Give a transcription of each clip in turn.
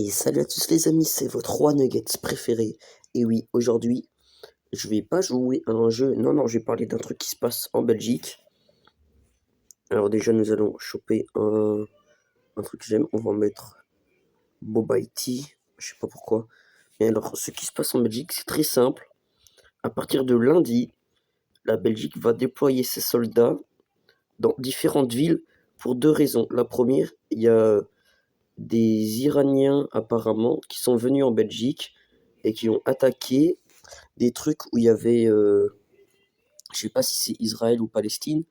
Et salut à tous les amis, c'est votre roi Nuggets préféré. Et oui, aujourd'hui, je vais pas jouer à un jeu, non, je vais parler d'un truc qui se passe en Belgique. Alors déjà, nous allons choper un truc que j'aime, on va mettre Boba Tea, je sais pas pourquoi. Mais alors, ce qui se passe en Belgique, c'est très simple. À partir de lundi, la Belgique va déployer ses soldats dans différentes villes pour deux raisons. La première, il y a des Iraniens apparemment qui sont venus en Belgique et qui ont attaqué des trucs où il y avait, je sais pas si c'est Israël ou Palestine,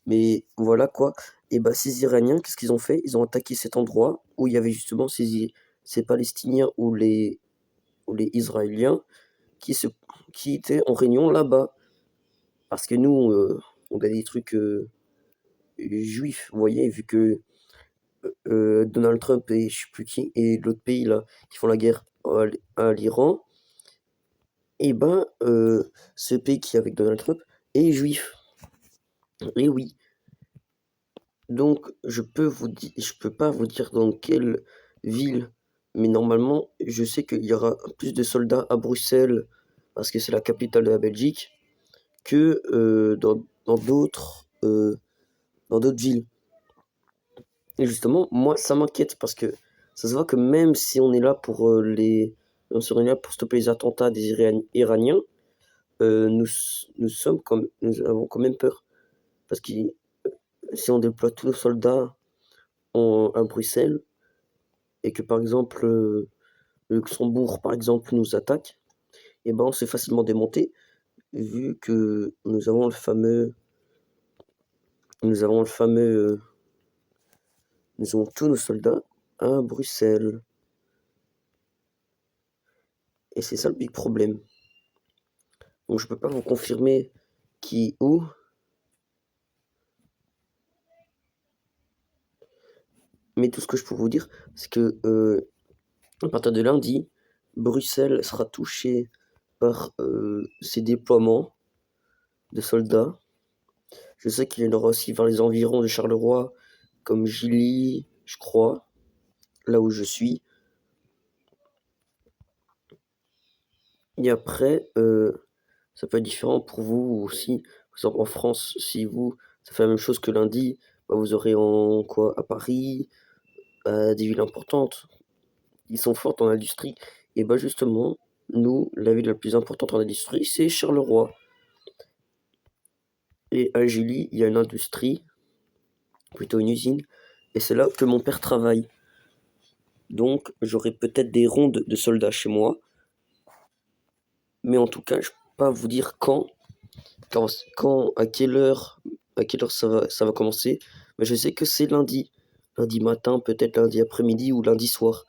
mais voilà quoi. Et bah ces Iraniens, qu'est-ce qu'ils ont fait? Ils ont attaqué cet endroit où il y avait justement ces Palestiniens ou les Israéliens qui, se, qui étaient en réunion là-bas. Parce que nous, on a des trucs juifs, vous voyez, vu que Donald Trump et je sais plus qui, et l'autre pays là, qui font la guerre à l'Iran, et ben ce pays qui est avec Donald Trump est juif. Et oui. Donc je peux pas vous dire dans quelle ville, mais normalement je sais qu'il y aura plus de soldats à Bruxelles, parce que c'est la capitale de la Belgique, que dans d'autres villes. Et justement, moi ça m'inquiète parce que ça se voit que même si on est là pour on serait là pour stopper les attentats des Iraniens, nous avons quand même peur. Parce que si on déploie tous nos soldats à Bruxelles, et que par exemple le Luxembourg par exemple nous attaque, et ben on s'est facilement démonté vu que nous avons le fameux nous avons tous nos soldats à Bruxelles. Et c'est ça le big problème. Donc je peux pas vous confirmer qui où, mais tout ce que je peux vous dire, c'est que à partir de lundi, Bruxelles sera touchée par ces déploiements de soldats. Je sais qu'il y en aura aussi vers les environs de Charleroi, comme Gilly, je crois, là où je suis. Et après, ça peut être différent pour vous aussi. Par exemple, en France, si vous, ça fait la même chose que lundi, bah, vous aurez en quoi, à Paris, à des villes importantes. Ils sont forts en industrie. Et bah justement, nous, la ville la plus importante en industrie, c'est Charleroi. Et à Gilly, il y a une industrie, plutôt une usine, et c'est là que mon père travaille. Donc, j'aurai peut-être des rondes de soldats chez moi, mais en tout cas, je peux pas vous dire à quelle heure ça va commencer. Mais je sais que c'est lundi. Lundi matin, peut-être lundi après-midi ou lundi soir.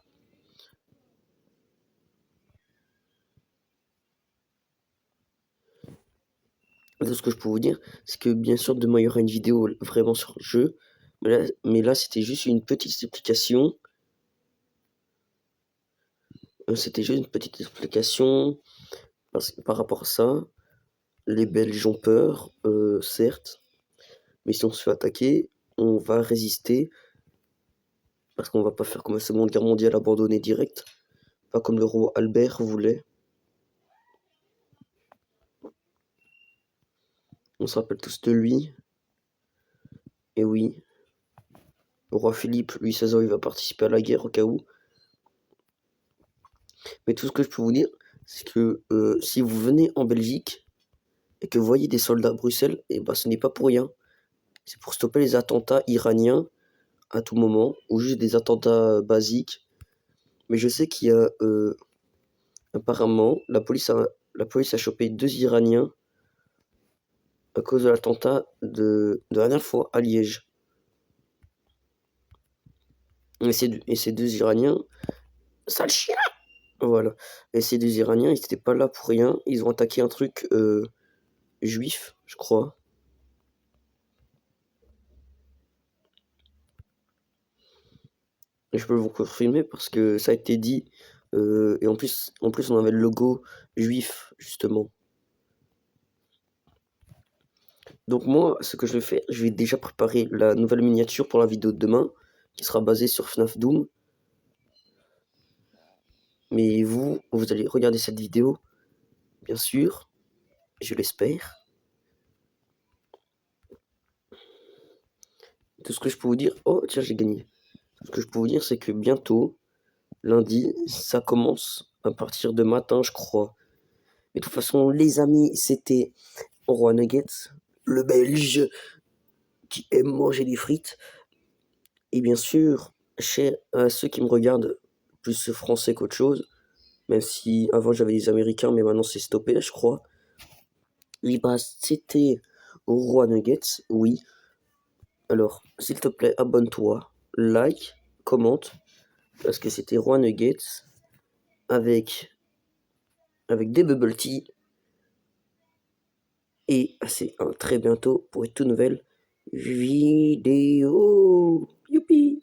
Tout ce que je peux vous dire, c'est que bien sûr, demain, il y aura une vidéo vraiment sur le jeu. Mais là c'était juste une petite explication. C'était juste une petite explication par rapport à ça. Les Belges ont peur, certes. Mais si on se fait attaquer, on va résister. Parce qu'on va pas faire comme la Seconde Guerre mondiale abandonnée direct. Pas comme le roi Albert voulait. On se rappelle tous de lui. Et oui, le roi Philippe, lui, 16 ans, il va participer à la guerre au cas où. Mais tout ce que je peux vous dire, c'est que si vous venez en Belgique et que vous voyez des soldats à Bruxelles, et ben ce n'est pas pour rien. C'est pour stopper les attentats iraniens à tout moment, ou juste des attentats basiques. Mais je sais qu'il y a apparemment la police a chopé 2 Iraniens à cause de l'attentat de la dernière fois à Liège. Et ces 2 Iraniens, sale chien! Voilà. Et ces 2 Iraniens, ils étaient pas là pour rien. Ils ont attaqué un truc juif, je crois. Et je peux vous confirmer parce que ça a été dit. Et en plus, on avait le logo juif, justement. Donc moi, ce que je vais faire, je vais déjà préparer la nouvelle miniature pour la vidéo de demain, qui sera basée sur FNAF Doom. Mais vous allez regarder cette vidéo, bien sûr, je l'espère. Tout ce que je peux vous dire... Oh, tiens, j'ai gagné. Tout ce que je peux vous dire, c'est que bientôt, lundi, ça commence à partir de matin, je crois. Mais de toute façon, les amis, c'était Roi Nuggets, le Belge qui aime manger des frites. Et bien sûr, cher à ceux qui me regardent, plus français qu'autre chose, même si avant j'avais des Américains, mais maintenant c'est stoppé, je crois. Oui, bah, c'était Roi Nuggets, oui. Alors, s'il te plaît, abonne-toi, like, commente, parce que c'était Roi Nuggets avec des bubble tea. Et c'est un très bientôt pour une toute nouvelle vidéo. Youpi!